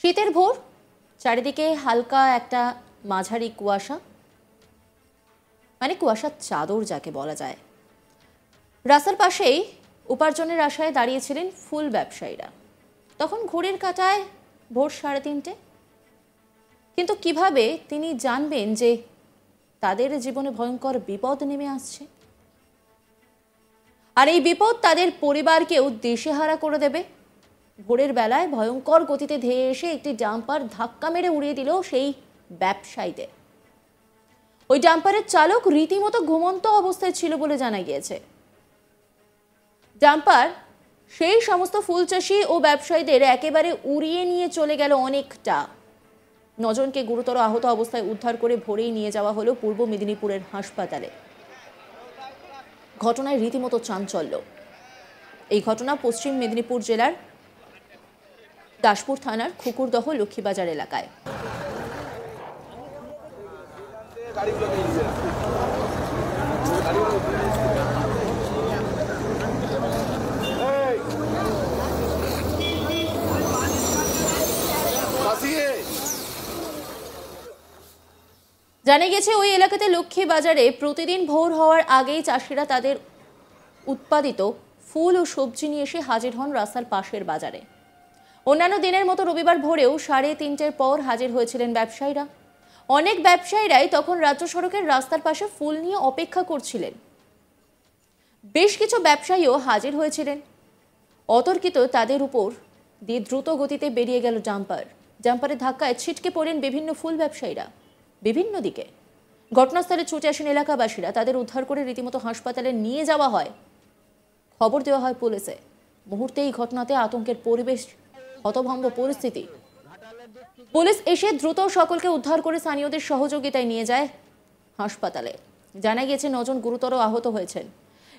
শীতের ভোর, চারিদিকে হালকা একটা মাঝারি কুয়াশা, মানে কুয়াশার চাদর যাকে বলা যায়। রাস্তার পাশেই উপার্জনের আশায় দাঁড়িয়েছিলেন ফুল ব্যবসায়ীরা। তখন ঘড়ির কাঁটায় ভোর 3:30। কিন্তু কিভাবে তিনি জানবেন যে তাদের জীবনে ভয়ঙ্কর বিপদ নেমে আসছে, আর এই বিপদ তাদের পরিবারকেও দিশেহারা করে দেবে? ভোরের বেলায় ভয়ঙ্কর গতিতে ধেয়ে এসে একটি ডাম্পার ধাক্কা মেরে উড়িয়ে দিল সেই ব্যবসায়ীদের। ওই ডাম্পারের চালক রীতিমতো ঘুমন্ত অবস্থায় ছিল বলে জানা গিয়েছে। ডাম্পার সেই সমস্ত ফুল চাষি ও ব্যবসায়ীদের একেবারে উড়িয়ে নিয়ে চলে গেল অনেকটা। 9 জনকে গুরুতর আহত অবস্থায় উদ্ধার করে ভোরেই নিয়ে যাওয়া হলো পূর্ব মেদিনীপুরের হাসপাতালে। ঘটনায় রীতিমতো চাঞ্চল্য। এই ঘটনা পশ্চিম মেদিনীপুর জেলার দাসপুর থানার খুকুরদহ লক্ষ্মীবাজার এলাকায়। জানা গেছে ওই এলাকাতে লক্ষ্মীবাজারে প্রতিদিন ভোর হওয়ার আগেই চাষিরা তাদের উৎপাদিত ফুল ও সবজি নিয়ে এসে হাজির হন রাস্তার পাশের বাজারে। অন্যান্য দিনের মতো রবিবার ভোরেও 3:30-এর পর হাজির হয়েছিলেন ব্যবসায়ীরা। অনেক ব্যবসায়ীরাই তখন রাজ্য সড়কের রাস্তার পাশে ফুল নিয়ে অপেক্ষা করছিলেন। বেশ কিছু ব্যবসায়ীও হাজির হয়েছিলেন। অতর্কিত তাদের উপর দিয়ে দ্রুত গতিতে বেরিয়ে গেল ডাম্পার। ডাম্পারের ধাক্কায় ছিটকে পড়েন বিভিন্ন ফুল ব্যবসায়ীরা বিভিন্ন দিকে। ঘটনাস্থলে ছুটে আসেন এলাকাবাসীরা। তাদের উদ্ধার করে রীতিমতো হাসপাতালে নিয়ে যাওয়া হয়। খবর দেওয়া হয় পুলিশে। মুহূর্তে এই ঘটনাতে আতঙ্কের পরিবেশ, হতভম্ব পরিস্থিতি। পুলিশ এসে দ্রুত সকলকে উদ্ধার করে স্থানীয়দের সহযোগিতায় নিয়ে যায় হাসপাতালে। জানা গিয়েছে 9 জন গুরুতর আহত হয়েছেন।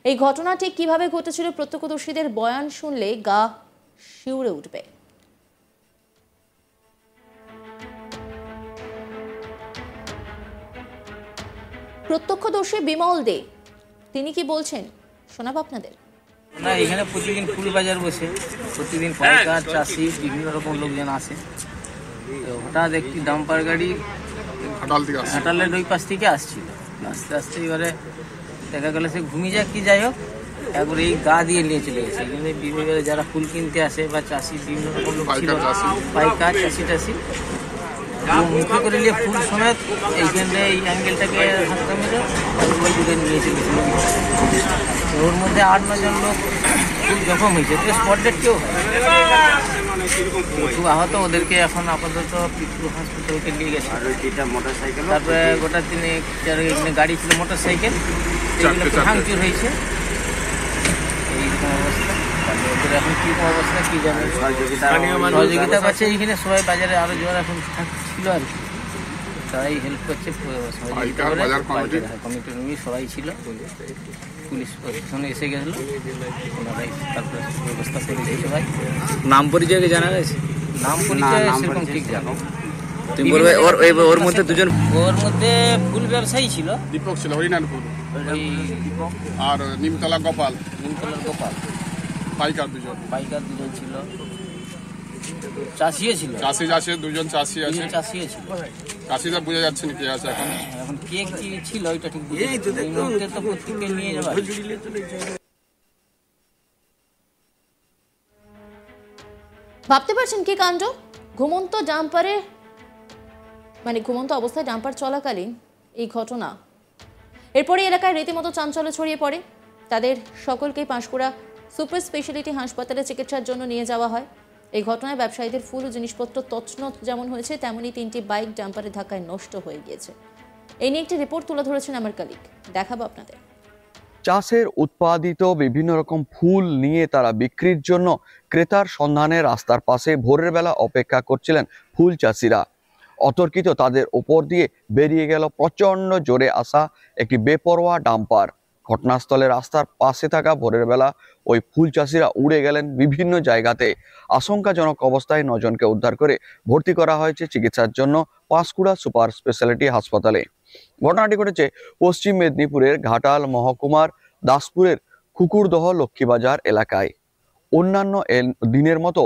এই ঘটনা ঠিক কিভাবে ঘটেছিল প্রত্যক্ষদর্শীদের বয়ান শুনলে গা শিউরে উঠবে। প্রত্যক্ষদর্শী বিমল দে তিনি কি বলছেন শোনাব আপনাদের। না, এখানে প্রতিদিন ফুল বাজার বসে, প্রতিদিন পাইকার চাষি বিভিন্ন রকম লোকজন আসে। তো হঠাৎ একটি ডাম্পার গাড়ি ঘাটালের ওই পাশ থেকে আসছিল। আস্তে আস্তে এবারে দেখা গেল সে ঘুমিয়ে যায় কি যাই হোক, একবার এই গা দিয়ে নিয়ে চলে গেছে। এখানে বিভিন্ন যারা ফুল কিনতে আসে বা চাষি বিভিন্ন রকম লোক ছিল, পাইকার চাষি টাষি মুখে করে নিয়ে ফুল সমেত এইখানে এই অ্যাঙ্গেলটাকে ধাক্কা মেরে ওই দিকে নিয়ে চলে গেছিল। ওর মধ্যে 8-9 জন লোক খুব জখম হয়েছে। স্পট ডেট কেউ খুব আহত। ওদেরকে এখন আপাতত পিটু হসপিটালকে নিয়ে গেছে। মোটরসাইকেল, তারপরে গোটা তিনি এখানে গাড়ি ছিল মোটরসাইকেল, এগুলো ভাঙচুর হয়েছে। এইরকম অবস্থা। ওদের এখন কি অবস্থা কি জানে, সহযোগিতা করছে এইখানে সবাই বাজারে আরো যারা এখন ছিল আর কি, তারাই হেল্প করছে। কমিটির সবাই ছিল, পুলিশ প্রশাসনে এসে গেছিল, ওনারাই তারপরে ব্যবস্থা করে দিয়েছে। ভাই নাম পরিচয়কে জানা গেছে? নাম পরিচয় সেরকম ঠিক জানো। তুমি বলবে ওর মধ্যে দুজন, ওর মধ্যে ফুল ব্যবসায়ী ছিল, দীপক ছিল, হরিনাথপুর, ওই দীপক আর নিমতলার গোপাল পাইকার দুজন ছিল। চাষিও ছিল, চাষি আছে, 2 জন চাষি আছে। চাষিও ছিল, চাষিরা বোঝা যাচ্ছে না কে আছে এখন। এখন কে কি ছিল ওইটা ঠিক এই মুহূর্তে তো প্রত্যেককে নিয়ে যাওয়া। ভাবতে পারছেন কি কাণ্ড? ঘুমন্ত ডাম্পারে, মানে ঘুমন্ত অবস্থায় ডাম্পার চলাকালীন এই ঘটনা। এরপরে এলাকায় রীতিমতো চাঞ্চল্য ছড়িয়ে পড়ে। তাদের সকলকেই পাঁশকুড়া সুপার স্পেশালিটি হাসপাতালে চিকিৎসার জন্য নিয়ে যাওয়া হয়। এই ঘটনায় ব্যবসায়ীদের ফুল ও জিনিসপত্র তছনছ যেমন হয়েছে, তেমনি 3টি বাইক ডাম্পারের ধাক্কায় নষ্ট হয়ে গিয়েছে। এই নিয়ে একটি রিপোর্ট তুলে ধরেছেন আমার কলিগ, দেখাবো আপনাদের। চাষের উৎপাদিত বিভিন্ন রকম ফুল নিয়ে তারা বিক্রির জন্য ক্রেতার সন্ধানে রাস্তার পাশে ভোরের বেলা অপেক্ষা করছিলেন ফুল চাষিরা। অতর্কিত তাদের ওপর দিয়ে বেরিয়ে গেল প্রচন্ড জোরে আসা একটি বেপরোয়া ডাম্পার। ঘটনাস্থলে রাস্তার পাশে থাকা ভোরের বেলা ওই ফুল চাষিরা উড়ে গেলেন বিভিন্ন জায়গাতে। আশঙ্কাজনক অবস্থায় 9 জনকে উদ্ধার করে ভর্তি করা হয়েছে চিকিৎসার জন্য পাঁশকুড়া সুপার স্পেশালিটি হাসপাতালে। ঘটনাটি ঘটেছে পশ্চিম মেদিনীপুরের ঘাটাল মহকুমার দাসপুরের খুকুরদহ লক্ষ্মীবাজার এলাকায়। অন্যান্য দিনের মতো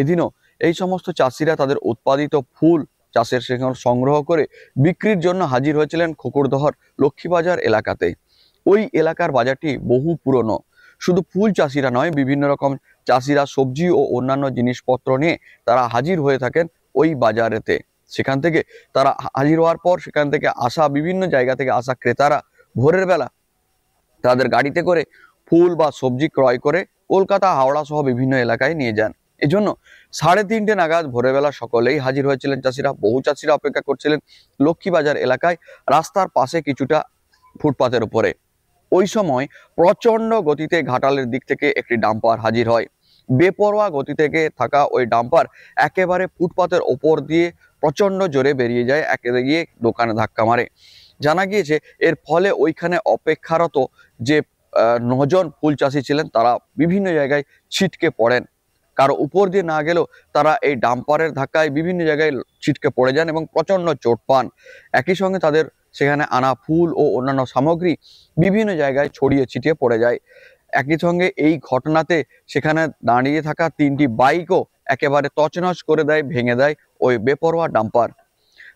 এদিনও এই সমস্ত চাষিরা তাদের উৎপাদিত ফুল চাষের সেখানে সংগ্রহ করে বিক্রির জন্য হাজির হয়েছিলেন খোকরদহর লক্ষ্মীবাজার এলাকাতে। ওই এলাকার বাজারটি বহু পুরনো। শুধু ফুল চাষিরা নয়, বিভিন্ন রকম চাষিরা সবজি ও অন্যান্য জিনিসপত্র নিয়ে তারা হাজির হয়ে থাকেন ওই বাজারেতে। সেখান থেকে তারা হাজির হওয়ার পর সেখান থেকে আসা বিভিন্ন জায়গা থেকে আসা ক্রেতারা ভোরের বেলা তাদের গাড়িতে করে ফুল বা সবজি ক্রয় করে কলকাতা, হাওড়া সহ বিভিন্ন এলাকায় নিয়ে যান। এজন্য 3:30 নাগাদ ভোরবেলা সকলেই হাজির হয়েছিলেন চাষিরা। বহু চাষিরা অপেক্ষা করছিলেন লক্ষ্মীবাজার এলাকায় রাস্তার পাশে কিছুটা ফুটপাতের উপরে। ওই সময় প্রচন্ড গতিতে ঘাটালের দিক থেকে একটি ডাম্পার হাজির হয়। বেপরোয়া গতি থেকে থাকা ওই ডাম্পার একেবারে ফুটপাতের ওপর দিয়ে প্রচন্ড জোরে বেরিয়ে যায়, একেবারে গিয়ে দোকানে ধাক্কা মারে। জানা গিয়েছে এর ফলে ওইখানে অপেক্ষারত যে 9 জন ফুল চাষি ছিলেন তারা বিভিন্ন জায়গায় ছিটকে পড়েন। কারো উপর দিয়ে না গেলেও তারা এই ডাম্পারের ধাক্কায় বিভিন্ন জায়গায় ছিটকে পড়ে যান এবং প্রচন্ড চোট পান। একই সঙ্গে তাদের সেখানে আনা ফুল ও অন্যান্য সামগ্রী বিভিন্ন জায়গায় ছড়িয়ে ছিটিয়ে পড়ে যায়। একই সঙ্গে এই ঘটনাতে সেখানে দাঁড়িয়ে থাকা 3টি বাইকও একেবারে তছনছ করে দেয়, ভেঙে দেয় ওই বেপরোয়া ডাম্পার।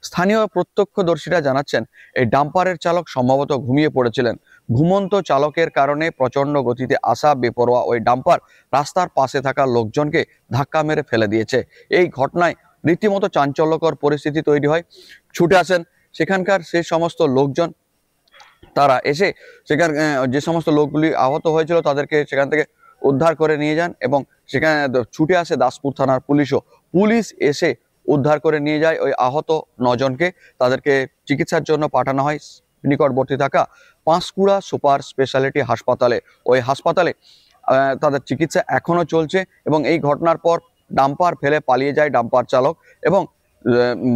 স্থানীয় প্রত্যক্ষদর্শীরা জানাচ্ছেন এই ডাম্পারের চালক সম্ভবত ঘুমিয়ে পড়েছিলেন। ঘুমন্ত চালকের কারণে প্রচন্ড গতিতে আসা বেপরোয়া ওই ডাম্পার রাস্তার পাশে থাকা লোকজনকে ধাক্কা মেরে ফেলে দিয়েছে। এই ঘটনায় রীতিমতো চাঞ্চল্যকর পরিস্থিতি তৈরি হয়। ছুটে আসেন সেখানকার সেই সমস্ত লোকজন, তারা এসে সেখানে যে সমস্ত লোকগুলি আহত হয়েছিল তাদেরকে সেখান থেকে উদ্ধার করে নিয়ে যান এবং সেখানে ছুটে আসে দাসপুর থানার পুলিশও। পুলিশ এসে উদ্ধার করে নিয়ে যায় ওই আহত 9 জনকে। তাদেরকে চিকিৎসার জন্য পাঠানো হয় নিকটবর্তী থাকা পাঁশকুড়া সুপার স্পেশালিটি হাসপাতালে। ওই হাসপাতালে তাদের চিকিৎসা এখনো চলছে এবং এই ঘটনার পর ডাম্পার ফেলে পালিয়ে যায় ডাম্পার চালক এবং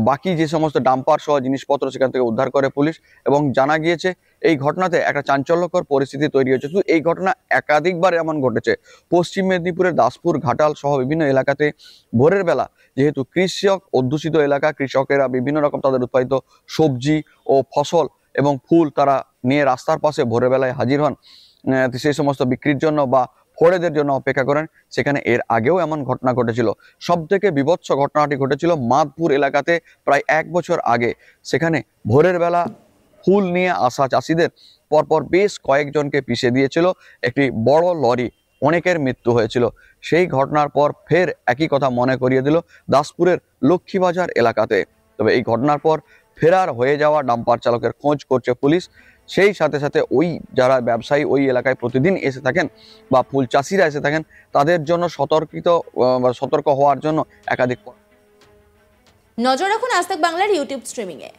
বাকি যে সমস্ত ডাম্পার সহ জিনিসপত্র সেখান থেকে উদ্ধার করে পুলিশ। এবং জানা গিয়েছে এই ঘটনাতে একটা চাঞ্চল্যকর পরিস্থিতি তৈরি হয়েছে। শুধু এই ঘটনা একাধিকবার এমন ঘটেছে। পশ্চিম মেদিনীপুরের দাসপুর, ঘাটাল সহ বিভিন্ন এলাকাতে ভোরের বেলা, যেহেতু কৃষক অধ্যুষিত এলাকা, কৃষকেরা বিভিন্ন রকম তাদের উৎপাদিত সবজি ও ফসল এবং ফুল তারা নিয়ে রাস্তার পাশে ভোরের বেলায় হাজির হন সেই সমস্ত বিক্রির জন্য বা ফড়েদের জন্য অপেক্ষা করেন। সেখানে এর আগেও এমন ঘটনা ঘটেছিল। সব থেকে বিভৎস ঘটনাটি ঘটেছিল মাদপুর এলাকাতে প্রায় 1 বছর আগে। সেখানে ভোরের বেলা ফুল নিয়ে আসা চাষিদের পরপর বেশ কয়েকজনকে পিষে দিয়েছিল একটি বড় লরি, অনেকের মৃত্যু হয়েছিল। সেই ঘটনার পর ফের একই কথা মনে করিয়ে দিল দাসপুরের লক্ষ্মীবাজার এলাকাতে। তবে এই ঘটনার পর ফেরার হয়ে যাওয়া ডাম্পার চালকের খোঁজ করছে পুলিশ। সেই সাথে সাথে ওই যারা ব্যবসায়ী ওই এলাকায় প্রতিদিন এসে থাকেন বা ফুল চাষিরা এসে থাকেন তাদের জন্য সতর্ক হওয়ার জন্য একাধিক নজর রাখুন আজ তাক বাংলার ইউটিউব স্ট্রিমিংয়ে।